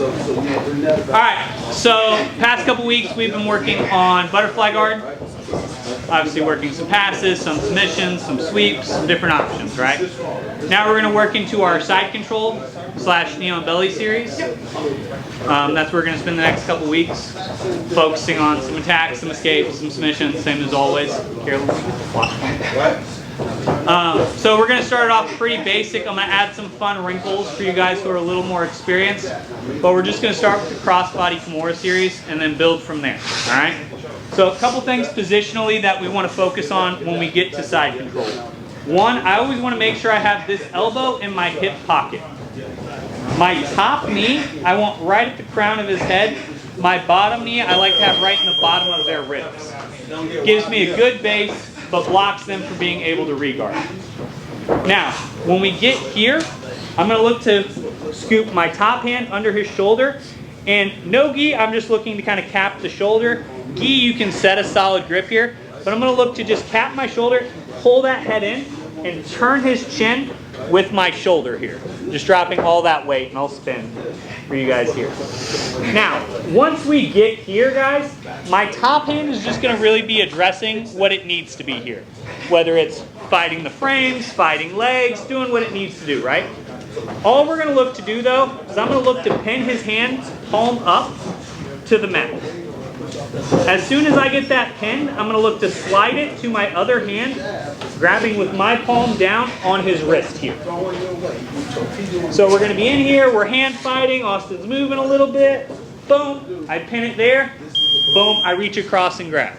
Alright, so past couple weeks we've been working on butterfly guard. Obviously working some passes, some submissions, some sweeps, some different options, right? Now we're going to work into our side control / knee on belly series. That's where we're going to spend the next couple weeks focusing on some attacks, some escapes, some submissions, same as always. So we're going to start it off pretty basic. I'm going to add some fun wrinkles for you guys who are a little more experienced. But we're just going to start with the crossbody Kimura series and then build from there. Alright? So a couple things positionally that we want to focus on when we get to side control. One, I always want to make sure I have this elbow in my hip pocket. My top knee, I want right at the crown of his head. My bottom knee, I like to have right in the bottom of their ribs. Gives me a good base, but blocks them from being able to re-guard. Now, when we get here, I'm going to look to scoop my top hand under his shoulder. And no gi, I'm just looking to kind of cap the shoulder. Gi, you can set a solid grip here. But I'm going to look to just cap my shoulder, pull that head in, and turn his chin with my shoulder here. Just dropping all that weight, and I'll spin for you guys here. Now, once we get here, guys, my top hand is just going to really be addressing what it needs to be here. Whether it's fighting the frames, fighting legs, doing what it needs to do, right? All we're going to look to do, though, is I'm going to look to pin his hand palm up to the mat. As soon as I get that pin, I'm going to look to slide it to my other hand, grabbing with my palm down on his wrist here. So we're going to be in here, we're hand fighting, Austin's moving a little bit, boom, I pin it there, boom, I reach across and grab.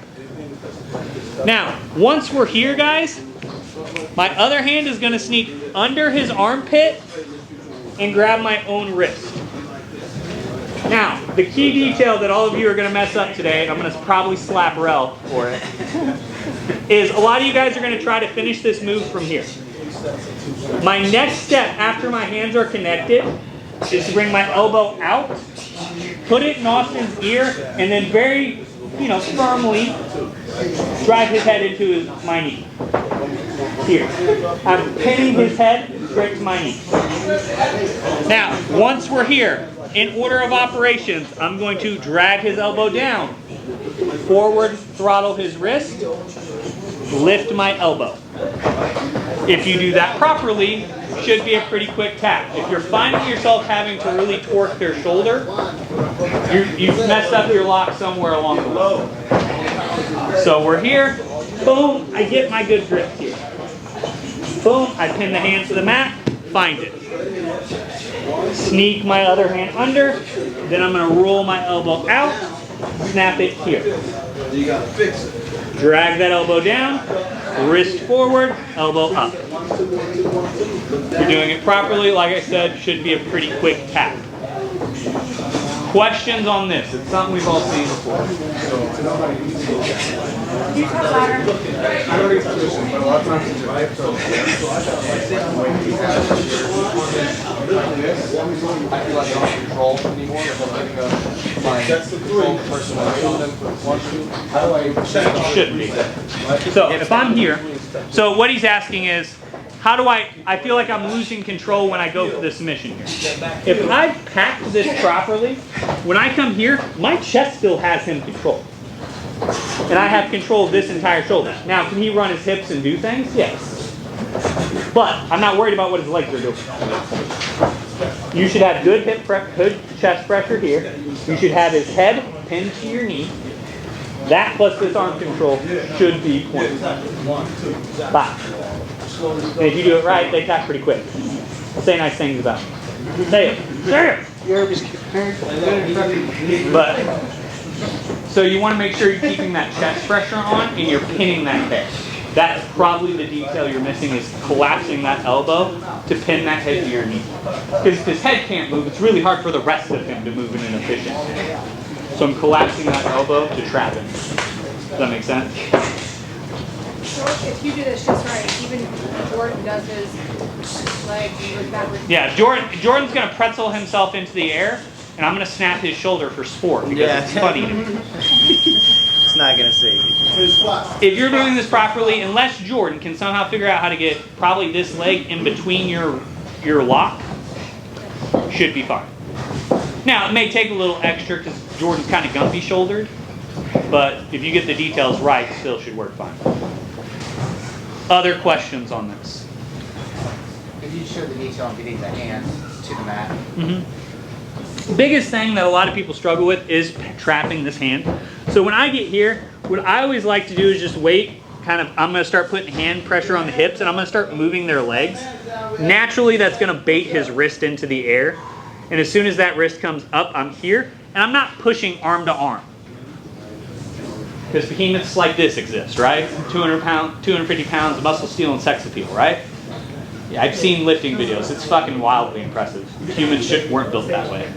Now, once we're here, guys, my other hand is going to sneak under his armpit and grab my own wrist. Now, the key detail that all of you are going to mess up today, and I'm going to probably slap Rel for it, is a lot of you guys are going to try to finish this move from here. My next step after my hands are connected is to bring my elbow out, put it in Austin's ear, and then very, firmly drive his head into my knee. Here. I'm pinning his head straight to my knee. Now, once we're here, in order of operations, I'm going to drag his elbow down, forward throttle his wrist, lift my elbow. If you do that properly, should be a pretty quick tap. If you're finding yourself having to really torque their shoulder, you've messed up your lock somewhere along the way. So we're here, boom, I get my good grip here. Boom, I pin the hand to the mat, find it. Sneak my other hand under, then I'm going to roll my elbow out, snap it here. Drag that elbow down, wrist forward, elbow up. If you're doing it properly, like I said, should be a pretty quick tap. Questions on this? It's something we've all seen before. Can you talk louder? Should be. So if I'm here, so what he's asking is, how do I feel like I'm losing control when I go for the submission here. If I pack this properly, when I come here, my chest still has him controlled. And I have control of this entire shoulder. Now, can he run his hips and do things? Yes. But I'm not worried about what his legs are doing. You should have good good chest pressure here. You should have his head pinned to your knee. That plus this arm control should be 0.5. And if you do it right, they tap pretty quick. Say nice things about it. Say it. Say it. But, so you want to make sure you're keeping that chest pressure on and you're pinning that head. That's probably the detail you're missing, is collapsing that elbow to pin that head to your knee. Because if his head can't move, it's really hard for the rest of him to move in an efficient manner. So I'm collapsing that elbow to trap him. Does that make sense? So if you do this just right, even Jordan does his leg backwards. Yeah, Jordan's going to pretzel himself into the air, and I'm going to snap his shoulder for sport because it's funny to me. It's not going to save you. If you're doing this properly, unless Jordan can somehow figure out how to get probably this leg in between your lock, should be fine. Now, it may take a little extra because Jordan's kind of gumpy shouldered, but if you get the details right, it still should work fine. Other questions on this? If you show the detail on getting the hand to the mat. Biggest thing that a lot of people struggle with is trapping this hand. So when I get here, what I always like to do is just wait, I'm gonna start putting hand pressure on the hips and I'm gonna start moving their legs. Naturally, that's gonna bait his wrist into the air. And as soon as that wrist comes up, I'm here, and I'm not pushing arm to arm. Because behemoths like this exist, right? 200 pounds, 250 pounds, muscle steel and sex appeal, right? Yeah, I've seen lifting videos. It's fucking wildly impressive. Humans weren't built that way.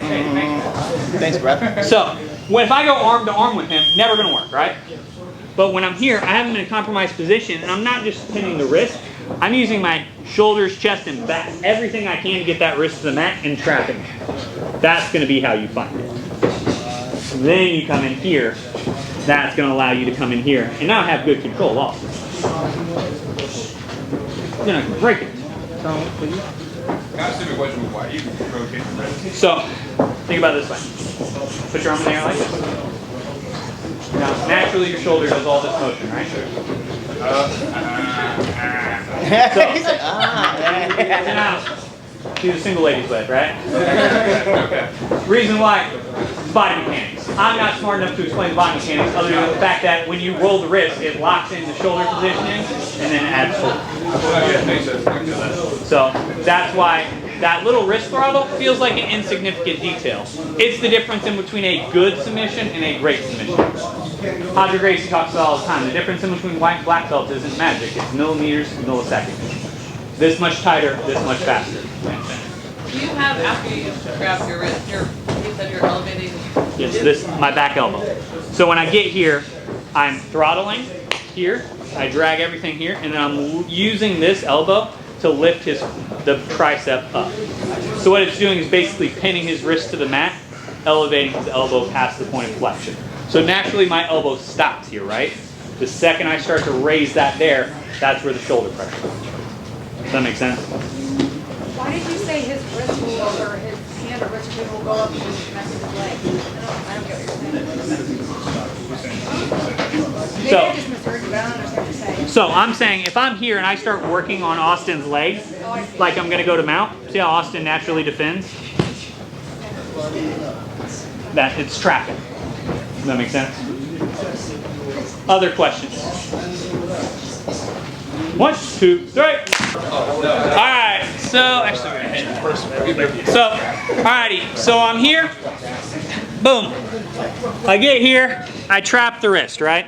Thanks, brother. So, if I go arm to arm with him, never gonna work, right? But when I'm here, I have him in a compromised position, and I'm not just pinning the wrist. I'm using my shoulders, chest, and back, everything I can to get that wrist to the mat and trapping it. That's gonna be how you find it. Then you come in here. That's gonna allow you to come in here and now have good control also. You're not gonna break it. So, think about it this way. Put your arm in the air like this. Now, naturally your shoulder does all this motion, right? Now, do the single ladies way, right? Reason why, body mechanics. I'm not smart enough to explain the body mechanics other than the fact that when you roll the wrist, it locks in the shoulder positioning and then adds forward. So that's why that little wrist throttle feels like an insignificant detail. It's the difference in between a good submission and a great submission. Audrey Gracie talks about all the time. The difference in between white and black belt isn't magic. It's millimeters, milliseconds. This much tighter, this much faster. Do you have, after you grab your wrist, you said you're elevating? Yes, this my back elbow. So when I get here, I'm throttling here. I drag everything here, and then I'm using this elbow to lift the tricep up. So what it's doing is basically pinning his wrist to the mat, elevating his elbow past the point of flexion. So naturally my elbow stops here, right? The second I start to raise that there, that's where the shoulder pressure comes from. Does that make sense? Why did you say his wrist will, or his hand or wrist will go up and connect to his leg? I don't get what you're saying. Maybe I just misheard you, but I don't understand what you're saying. So I'm saying if I'm here and I start working on Austin's leg, like I'm going to go to mount, see how Austin naturally defends? That it's trapping. Does that make sense? Other questions? 1, 2, 3. Alright, so actually we're gonna hit it first. So, alrighty, so I'm here. Boom. I get here, I trap the wrist, right?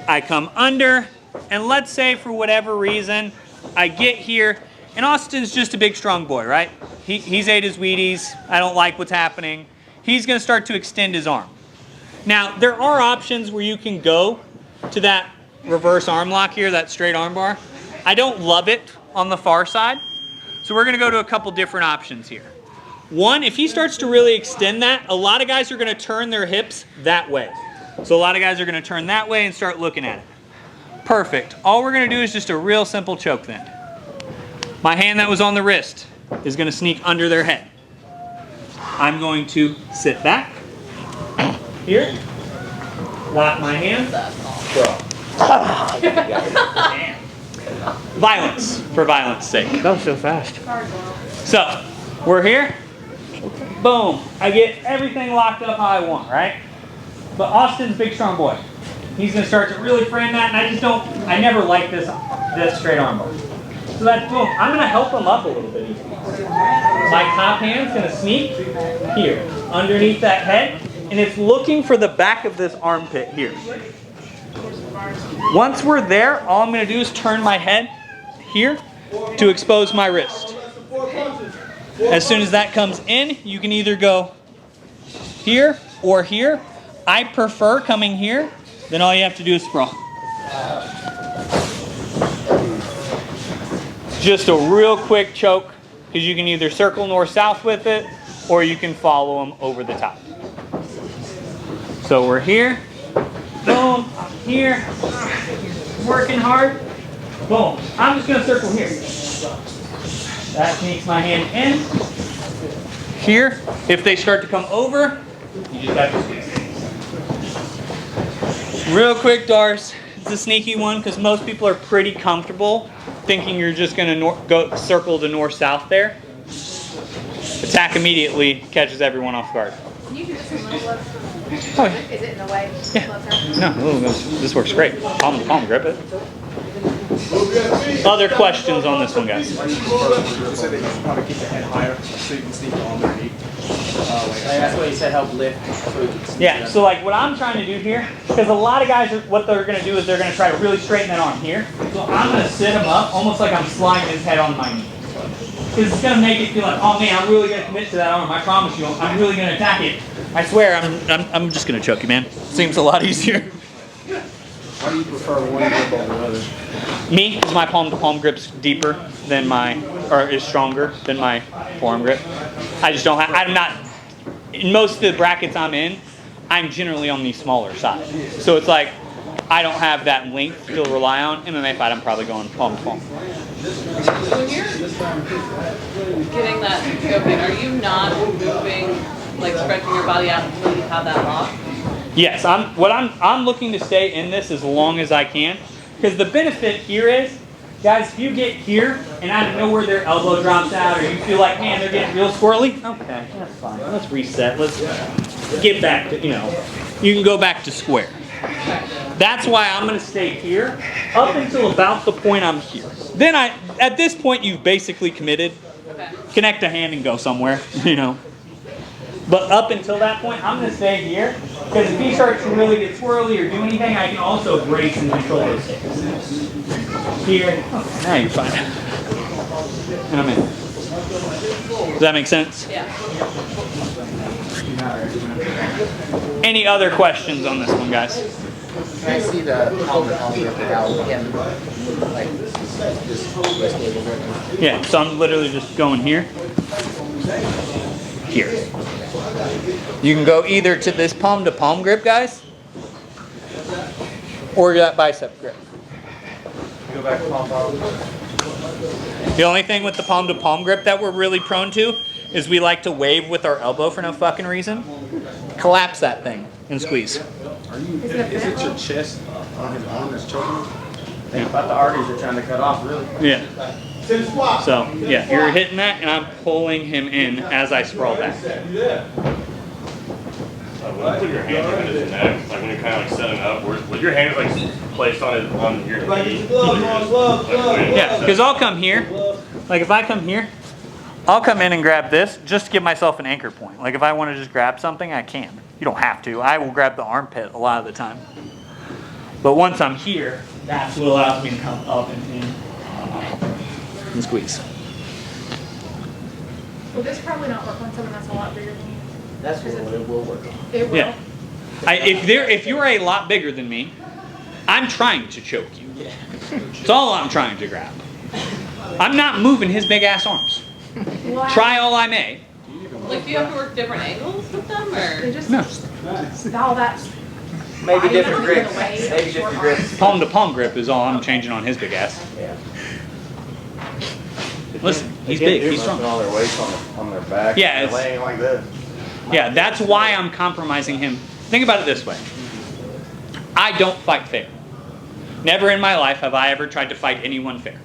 I come under, and let's say for whatever reason, I get here, and Austin's just a big strong boy, right? He's ate his Wheaties, I don't like what's happening. He's gonna start to extend his arm. Now, there are options where you can go to that reverse arm lock here, that straight arm bar. I don't love it on the far side. So we're gonna go to a couple different options here. One, if he starts to really extend that, a lot of guys are gonna turn their hips that way. So a lot of guys are gonna turn that way and start looking at it. Perfect. All we're gonna do is just a real simple choke then. My hand that was on the wrist is gonna sneak under their head. I'm going to sit back here, lock my hand, violence, for violence sake. That was so fast. So, we're here, boom, I get everything locked up how I want, right? But Austin's a big strong boy. He's gonna start to really frame that, and I never like this straight arm bar. So that's boom, I'm gonna help him up a little bit. My top hand's gonna sneak here, underneath that head, and it's looking for the back of this armpit here. Once we're there, all I'm going to do is turn my head here to expose my wrist. As soon as that comes in, you can either go here or here. I prefer coming here, then all you have to do is sprawl. Just a real quick choke, because you can either circle north-south with it, or you can follow them over the top. So we're here, boom, I'm here, working hard, boom. I'm just gonna circle here. That sneaks my hand in, here. If they start to come over, you just have to squeeze. Real quick, Darce. It's a sneaky one because most people are pretty comfortable thinking you're just going to go circle the north-south there. Attack immediately, catches everyone off guard. Can you do this in little left? Oh, yeah. Is it in the way? Yeah. No, this works great. Palm to palm grip it. Other questions on this one, guys? So that you want to keep the head higher so you can sneak underneath. That's what you said, help lift. So you can sneak Yeah, so like what I'm trying to do here, because a lot of guys, what they're going to do is they're going to try to really straighten that arm here. So I'm going to sit him up almost like I'm sliding his head on my knee. Because it's going to make it feel like, oh man, I'm really going to commit to that arm. I promise you, I'm really going to attack it. I swear, I'm just going to choke you, man. Seems a lot easier. Why do you prefer one grip over the other? Me, because my palm-to-palm grip's deeper than or is stronger than my forearm grip. I just don't have, I'm not, in most of the brackets I'm in, I'm generally on the smaller side. So it's like, I don't have that length to rely on. MMA fight, I'm probably going palm-to-palm. When you're getting that choking, are you not moving, like stretching your body out until you have that lock? Yes, I'm looking to stay in this as long as I can. Because the benefit here is, guys, if you get here and out of nowhere their elbow drops out or you feel like, man, they're getting real squirrely, okay, that's fine. Let's reset. Let's get back to, you can go back to square. That's why I'm going to stay here up until about the point I'm here. Then at this point, you've basically committed. Okay. Connect a hand and go somewhere, But up until that point, I'm going to stay here. Because if he starts to really get swirly or do anything, I can also brace and control those hips. Here. Oh, now you're fine. And I'm in. Does that make sense? Yeah. Any other questions on this one, guys? Can I see the palm grip without him, like, just stable grip? Yeah, so I'm literally just going here. Here. You can go either to this palm-to-palm grip, guys, or that bicep grip. Go back to palm-palm. The only thing with the palm-to-palm grip that we're really prone to is we like to wave with our elbow for no fucking reason. Collapse that thing and squeeze. Is it your chest on his arm that's choking? Think about the arteries you're trying to cut off, really. Yeah. So, yeah, you're hitting that, and I'm pulling him in as I sprawl back. When you put your hand on his neck, like when you're kind of like setting up, with your hand like placed on your knee. Yeah, because I'll come here. Like if I come here, I'll come in and grab this just to give myself an anchor point. Like if I want to just grab something, I can. You don't have to. I will grab the armpit a lot of the time. But once I'm here, that's what allows me to come up and in and squeeze. Will this probably not work on someone that's a lot bigger than you? That's what it will work on. It will? Yeah. If you're a lot bigger than me, I'm trying to choke you. It's all I'm trying to grab. I'm not moving his big ass arms. Wow. Try all I may. Like, do you have to work different angles with them, or? They just, No. all that's, Maybe I different don't grips. know the way Maybe short different grips. Palm to palm grip is all I'm changing on his big ass. Yeah. Listen, he's big, he's strong. All their weight on their back. Yeah, They're it's- laying like this. Yeah, that's why I'm compromising him. Think about it this way. I don't fight fair. Never in my life have I ever tried to fight anyone fair.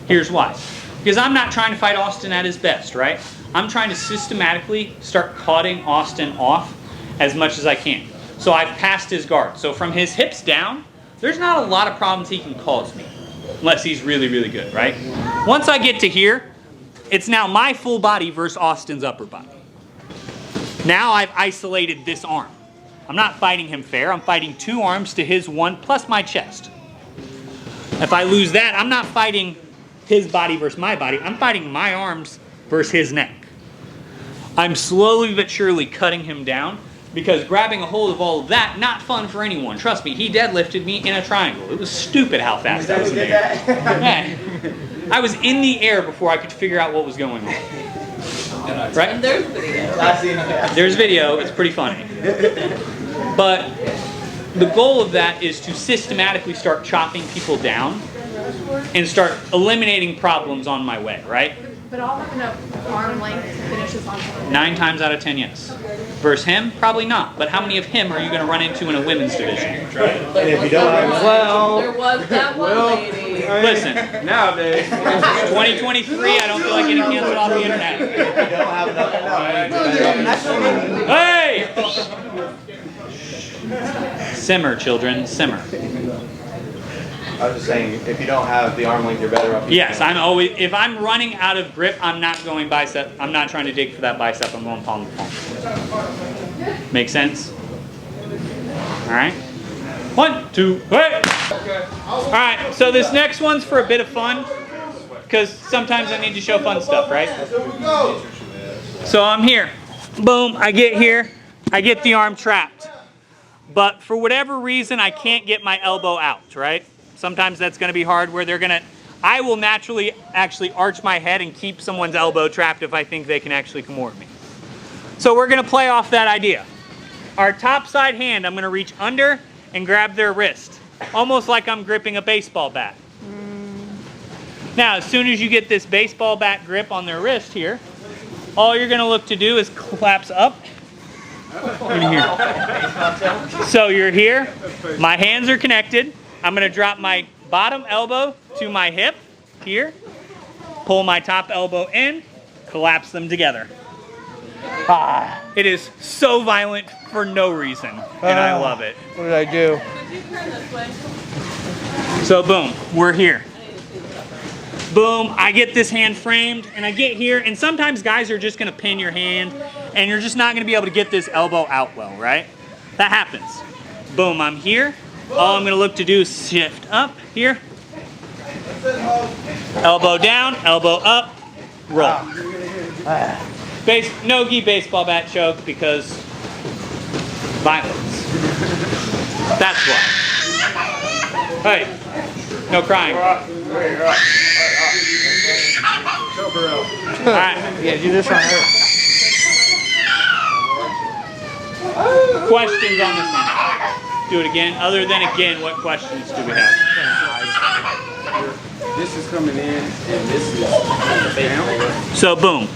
Here's why. Because I'm not trying to fight Austin at his best, right? I'm trying to systematically start cutting Austin off as much as I can. So I've passed his guard. So from his hips down, there's not a lot of problems he can cause me. Unless he's really, really good, right? Once I get to here, it's now my full body versus Austin's upper body. Now I've isolated this arm. I'm not fighting him fair. I'm fighting two arms to his one plus my chest. If I lose that, I'm not fighting his body versus my body. I'm fighting my arms versus his neck. I'm slowly but surely cutting him down because grabbing a hold of all of that, not fun for anyone. Trust me, he deadlifted me in a triangle. It was stupid how fast I was in the air. Yeah. I was in the air before I could figure out what was going on. Right? And there's video. There's video, it's pretty funny. But the goal of that is to systematically start chopping people down and start eliminating problems on my way, right? But I'll have enough arm length to finish this on someone. 9 times out of 10, yes. Versus him, probably not. But how many of him are you going to run into in a women's division? And if you don't have There was that one lady. Listen, nowadays, 2023, I don't feel like getting canceled off the internet. if you don't have enough, Hey! Simmer, children, simmer. I was just saying, if you don't have the arm length, you're better off. Yes, I'm always, if I'm running out of grip, I'm not going bicep. I'm not trying to dig for that bicep. I'm going palm to palm. Make sense? All right. 1, 2, wait. All right, so this next one's for a bit of fun, because sometimes I need to show fun stuff, right? So I'm here. Boom, I get here. I get the arm trapped. But for whatever reason, I can't get my elbow out, right? Sometimes that's going to be hard where I will naturally actually arch my head and keep someone's elbow trapped if I think they can actually come over me. So we're going to play off that idea. Our top side hand, I'm going to reach under and grab their wrist, almost like I'm gripping a baseball bat. Now, as soon as you get this baseball bat grip on their wrist here, all you're going to look to do is collapse up in here. So you're here, my hands are connected. I'm going to drop my bottom elbow to my hip here, pull my top elbow in, collapse them together. It is so violent for no reason, and I love it. What did I do? Could you turn this way? So boom, we're here. Boom, I get this hand framed, and I get here, and sometimes guys are just going to pin your hand, and you're just not going to be able to get this elbow out well, right? That happens. Boom, I'm here. All I'm going to look to do is shift up here. Elbow down, elbow up, roll. No-gi baseball bat choke because violence. That's why. Hey, no crying. All right. Yeah, do this on her. Questions on this one? Do it again. Other than again, what questions do we have? this is coming in, and this is down. So boom,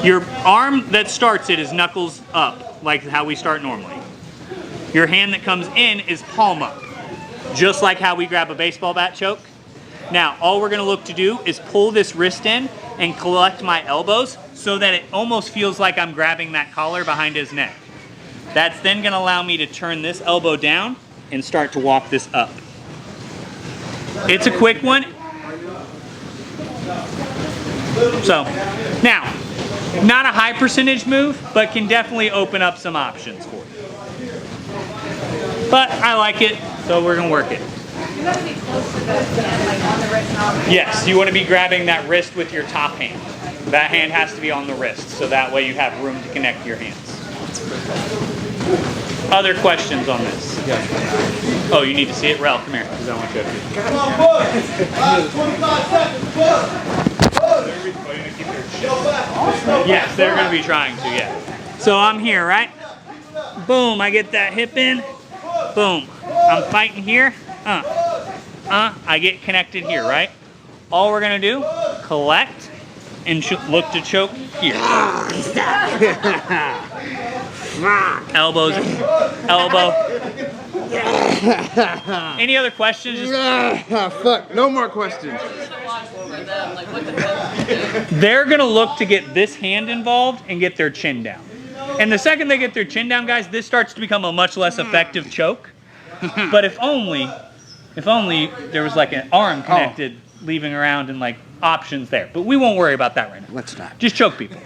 your arm that starts it is knuckles up, like how we start normally. Your hand that comes in is palm up, just like how we grab a baseball bat choke. Now, all we're gonna look to do is pull this wrist in and collect my elbows so that it almost feels like I'm grabbing that collar behind his neck. That's then gonna allow me to turn this elbow down and start to walk this up. It's a quick one. So, now, not a high percentage move, but can definitely open up some options for you. But I like it, so we're gonna work it. You gotta be close to the hand, like on the wrist and on the Yes, you want to be grabbing that wrist with your top hand. That hand has to be on the wrist, so that way you have room to connect your hands. Other questions on this? Oh, you need to see it? Rel, come here, because I want you to see it. Come on, push! 25 seconds, push! Yes, they're going to be trying to, yeah. So I'm here, right? Boom, I get that hip in. Boom, I'm fighting here. I get connected here, right? All we're going to do, collect and look to choke here. Elbows, elbow. Any other questions? Fuck, no more questions. They're going to look to get this hand involved and get their chin down. And the second they get their chin down, guys, this starts to become a much less effective choke. But if only there was like an arm connected, leaving around and like options there. But we won't worry about that right now. Let's not. Just choke people.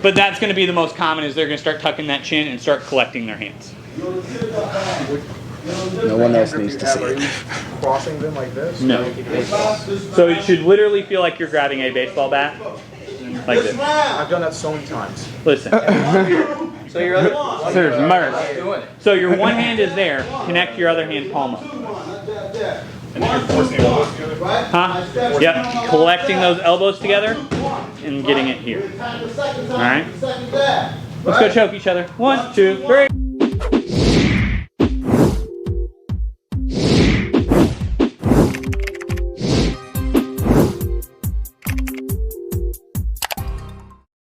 But that's going to be the most common, is they're going to start tucking that chin and start collecting their hands. No one else needs to see it. Crossing them like this? No. So it should literally feel like you're grabbing a baseball bat. Like this. I've done that so many times. Listen. So your other There's murder. doing it. So your one hand is there. Connect your other hand palm up. Huh? Yep. Collecting those elbows together and getting it here. All right. Let's go choke each other. 1, 2, 3.